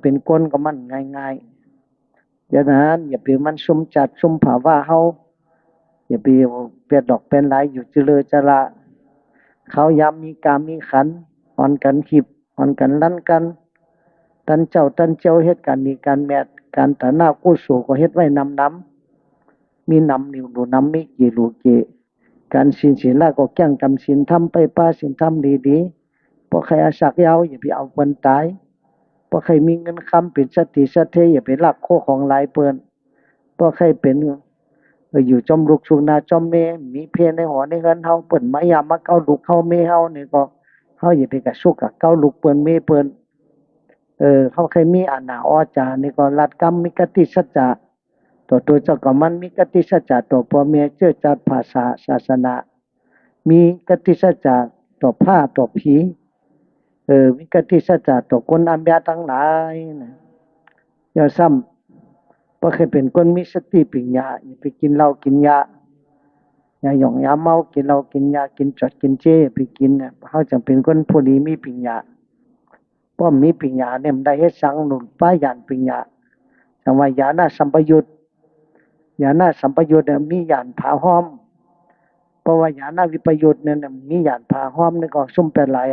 เป็นคนก็มันง่ายๆอย่างนั้นอย่าไปมันซุ่มจัดซุ่มผาว่าเฮาอย่าไปเปียดดอกเป็นหลายอยู่เจริญจระเขายามมีกามมีขันหอนกันหิบหอนกันลั่นกันตันเจ้าเฮ็ดการดีการแมดการตาหน้ากู้สู่ก็เฮ็ดไว้นำมีนำนิ้วดูนำมีกี่ลูกเกการศีลละก็แก้งกำศีลทำไปป้าศีลทำดีๆเพราะใครอาศักยาวอย่าไปเอาเปิ้นตายเพราะใครมีเงินคำเป็นสติสะเทอย่าไปลักโคของหลายเปิ้นเพราะใครเป็นอยู่จอมลูกชุกนาจอมเมมีเพในหอในเงินเฮาเปิ้นมายามมาเก้าลูกเฮาเมเฮานี่ก็เฮาอย่าไปกระสุกกับเก้าลูกเปิ้นเมเปิ้นเขาเคยมีอาณาอจานี่ก็รัดกรรมมีกติสัจจะตัวเจ้าก็มันมีกติสัจจะตัวพ่อแม่เชื่อจัดภาษาศาสนามีกติสัจจะตัวผ้าตัวผีมีกติสัจจะตัวคนอัมยาทั้งหลายนะอย่าซ้ำเพราะเคยเป็นคนมีสติปัญญาอย่าไปกินเหล้ากินยาอย่าหย่องยาเมากินเหล้ากินยากินจดกินเจไปกินเนี่ยเขาจะเป็นคนผู้ดีมีปัญญาป้อมมีปัญญาเนี่ยมันได้เฮ็ดสังหนุนป้ายานปัญญาจังว่าญาณสัมปยุตญาณสัมปยุตเนี่ยมีญาณผาห้อมเพราะว่าญาณวิปยุตเนี่ยมีญาณผาห้อมนี่ก็ซุ่มเป็นหลาย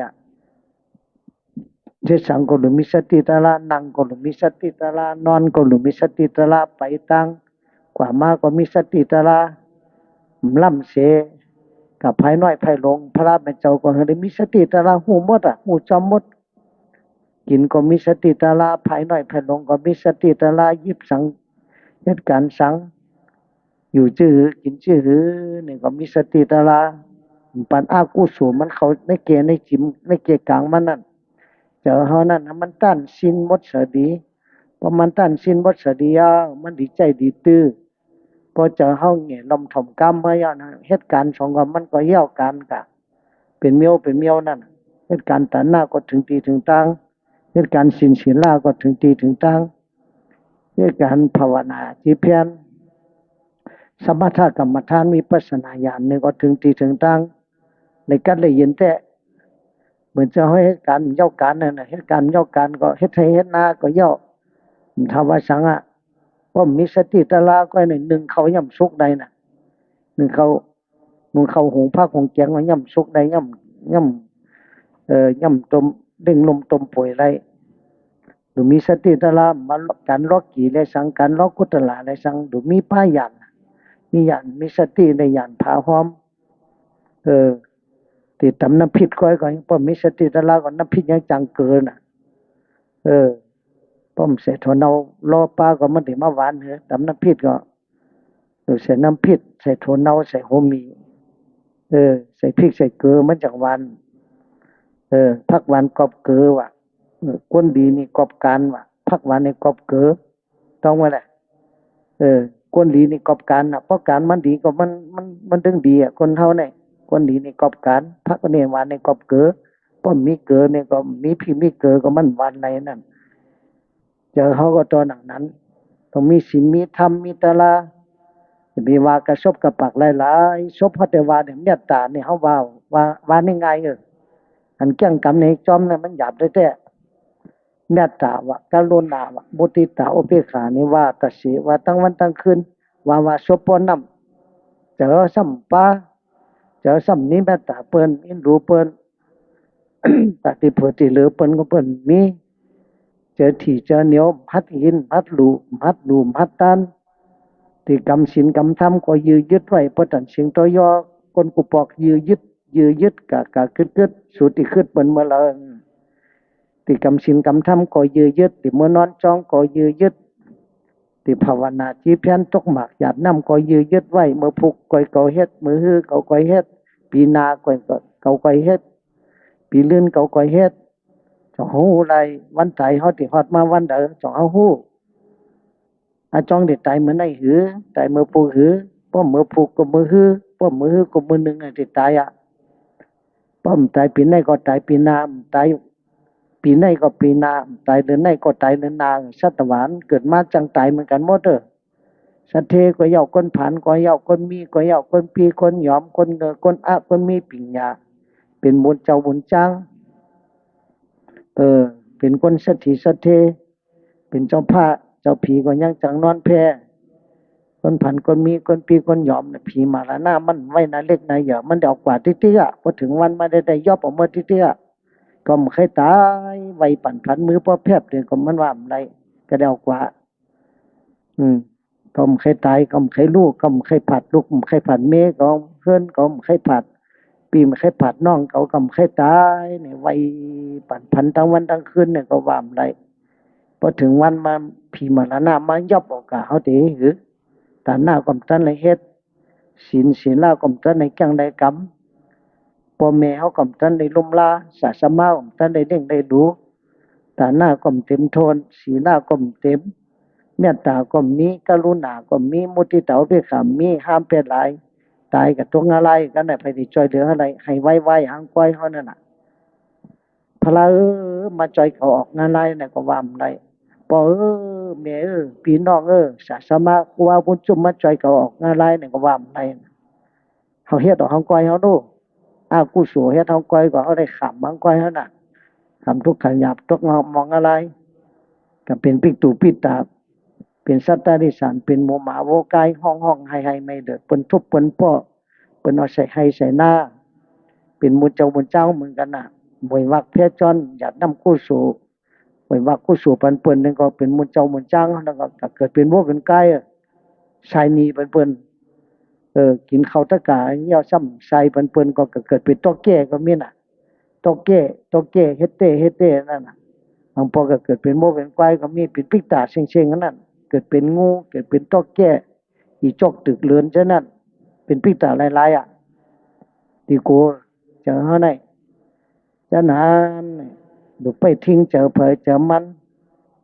เฮ็ดสังก็หรือมีสติตะละนั่งก็หรือมีสติตะละนอนก็หรือมีสติตะละไปตั้งกว่ามาก็มีสติตะละล่ำเสกับภายน้อยภายหลงพระแม่เจ้าก็ให้มีสติตะละหูหมดหูจอมหมดกินก็มีสติตะละภายน้อยภายหลงก็มีสติตะละยิบสังเหตุการณ์สังอยู่ชื่อกินชื่อนี่ก็มีสติตะละปันอากุศลมันเขาในเกในจิมในเกกลางมันนั่นเจอเฮานั่นมันต้านสินหมดเสดีพอมันต้านสินหมดเสดีมันดีใจดีตื้อพอเจอเฮาแง่ลมถ่อมกรรมมาย่อนะเหตุการณ์สองก็มันก็เหี่ยวกันกะเป็นเมียวนั่นเหตุการณ์ตัณหน้าก็ถึงตีถึงตังเหตุการณ์ศีลก็ถึงตีถึงตังเหตุการณ์ภาวนาจิเพียนสมถกรรมฐานมีปัสนาญาณนี่ก็ถึงตีถึงตังในกันเลยเย็นแต่เหมือนจะให้เหตุการณ์เย่าการนั่นน่ะเหตุการณ์เย่าการก็เฮ็ดให้เฮ็ดนาก็เย่าทำว่าสังก็มีสติตะลาก็ในหนึ่งเขาย่ำสุกใดน่ะหนึ่งเขาหงภาคหงแกงว่าย่ำสุกใดย่ำต้มเด้งลมต้มป่วยไรหรือมีสติตะลามาการล็อกกี่ได้สังการล็อกกุตลาได้สังหรือมีป้ายันมียันมีสติในยันผาหอมติดตำน้ำพิษก้อยก่อนป้อมมีสติตะลาก่อนน้ำพิษยังจังเกินป้อมเสร็จหัวเนาลอปลาก็มันถึงมาหวานเหรอตำน้ำพิษก็ใส่น้ำพิษใส่ถั่วเน่าใส่โฮมีใส่พริกใส่เกลือมันจากวันพักวันกอบเกลือว่ะก้นดีนี่กอบการว่ะพักวันนี่กอบเกลือต้องว่าแหละก้นดีนี่กอบการอ่ะเพราะการมันดีก็มันถึงดีอ่ะคนเท่าเนี่ยก้นดีนี่กอบการพักเนี่ยวันนี่กอบเกลือป้อมมีเกลือเนี่ยก็มีพี่มีเกลือก็มันวันอะไรนั่นเจอเขาก็ตัวหนังนั้นต้องมีศีลมีธรรมมีตะลามีว่ากระซบกระปักหลายๆซบพระเทวาเนี่ยเมตตาเนี่ยเขาว่านี่ไงอันเกี่ยงกรรมในจอมเนี่ยมันหยาบแท้ๆเมตตาวะกรุณาวะมุทิตาอุเบกขานี่ว่าตะสิว่าตั้งวันตั้งคืนว่าซบปนน้ำเจอสัมปาเจอสัมนี้เมตตาเปิ้นอินรู้เปิ้นตติโพธิเหลือเปิ้นก็เปิ้นมีเจอที่เจอเหนียวพัดหินพัดลูพัดตันที่กำศีลกำธรรมก็ยื้อยึดไว้เพราะตันเสียงตัวยอคนกุปอกยื้อยึดกะกึดสุดที่ขึ้นเปิ้นเมื่อละที่กำศีลกำธรรมก็ยื้อยึดที่เมื่อนอนจ้องก็ยื้อยึดที่ภาวนาจีเพียนตกหมากหยาดน้ำก็ยื้อยึดไว้เมื่อพุกก่อยเก่าเฮ็ดมือฮื้อเก่าก่อยเฮ็ดปีนาก่อยเก่าก่อยเฮ็ดปีลื่นเก่าก่อยเฮ็ดจ้องหูไรวันตายเฮาที่ฮอดมาวันเด้อจ้องเฮาฮู้อาจองเด็ดตายเหมือนไอ้หือตายเมื่อปูหือป้อมเมื่อผูกก็มือหือป้อมมือหือก็มือหนึ่งไอ้ที่ตายป้อมตายปีไหนก็ตายปีนาตายปีไหนก็ปีนาตายเดือนไหนก็ตายเดือนนาสัตวานเกิดมาจังตายเหมือนกันหมดสัตเทก็เย่าคนผ่านก็เย่าคนมีก็เย่าคนปีคนหยอมคนเงอคนอะคนมีปิญญาเป็นบุญเจ้าบุญจ้างเป็นคนสัตถิสัตเท เป็นเจ้าพระเจ้าผีก็ยังจังนอนแพคนผันคนมีคนปีคนยอมเนี่ยผีมาละหน้ามันไว้นาเล็กนาเหยอะมันเดเอากว่าติ๊กๆพอถึงวันมาได้ยอบออกมาติ๊กก็ไม่เคยตายไวปั่นพันมือพ่อแพบเดียวก็มันว่าอะไรก็เดเอากว่าอืมก็ไม่เคยตายก็ไม่เคยลูกก็ไม่เคยผัดลูกไม่เคยผัดเมย์ก็เพื่อนก็ไม่เคยผัดปีไม่เคยผัดน้องเขาก็ไม่เคยตายเนี่ยไวปั่นพันทั้งวันทั้งคืนเนี่ยก็ว่าอะไรพอถึงวันมาผีมาละหน้ามายับออกกาเขาตีหรือตาหน้าก็มตันเลยเฮ็ดศีลล่าก็มตันในจังใดกรรมพ่อแม่เขาก็มตันในลุ่มลาศาสมาก็มตันในเด้งได้ดูตาหน้าก็มเต็มโทนศีลล่าก็มเต็มเมตตาก็มีกรุณาก็มีมุทิตาอุเบกขามีห้ามเป็นหลายตายกับตัวอะไรกันไหนไปที่จอยเหลืออะไรให้ไว้หางก้อยเขานั่นน่ะพระมาจอยเขาออกงานไรเนี่ยก็ว่าอะไรปอแม่พี่น้องศาสมาครูบาบุญจุมมาจอยเขาออกงานไรเนี่ยก็ว่าอะไรเขาเฮ็ดออกหางก้อยเขาดูกูสู่เฮ็ดหางก้อยก็เขาได้ขำหางก้อยเขาน่ะขำทุกขยับทุกมองอะไรก็เป็นปิกตูปิตาเป็นสัตตาริสานเป็นโมหมาโวกายห้องให้ไม่เดือดเปิ้นทุบเปิ้นป้อเปิ้นเอาใส่ให้ใส่หน้าเป็นมุเจ้าเหมือนกันน่ะมวยวักเพชรจอนอยากนำคู่สู่มวยวักคู่สู่ปันเปิ้นนั่นก็เป็นมุเจ้าแล้วก็เกิดเป็นโวเป็นกายชายนีเปิ้นกินข้าวตะกาเหี่ยวซ้ำใส่เปิ้นก็เกิดเป็นตอกแก่ก็มีน่ะตอกแก่เฮ็ดเต้นั่นน่ะบางพอก็เกิดเป็นโมเป็นกายก็มีเป็นปิกตาเซ็งๆนั่นเกิดเป็นงูเกิดเป็นตอกแก่อีจอกตึกเลือนซะนั่นเป็นปิกตาหลายๆตีโกเจอเฮาไหนจะนานดูไปทิ้งเจอเผยเจอมัน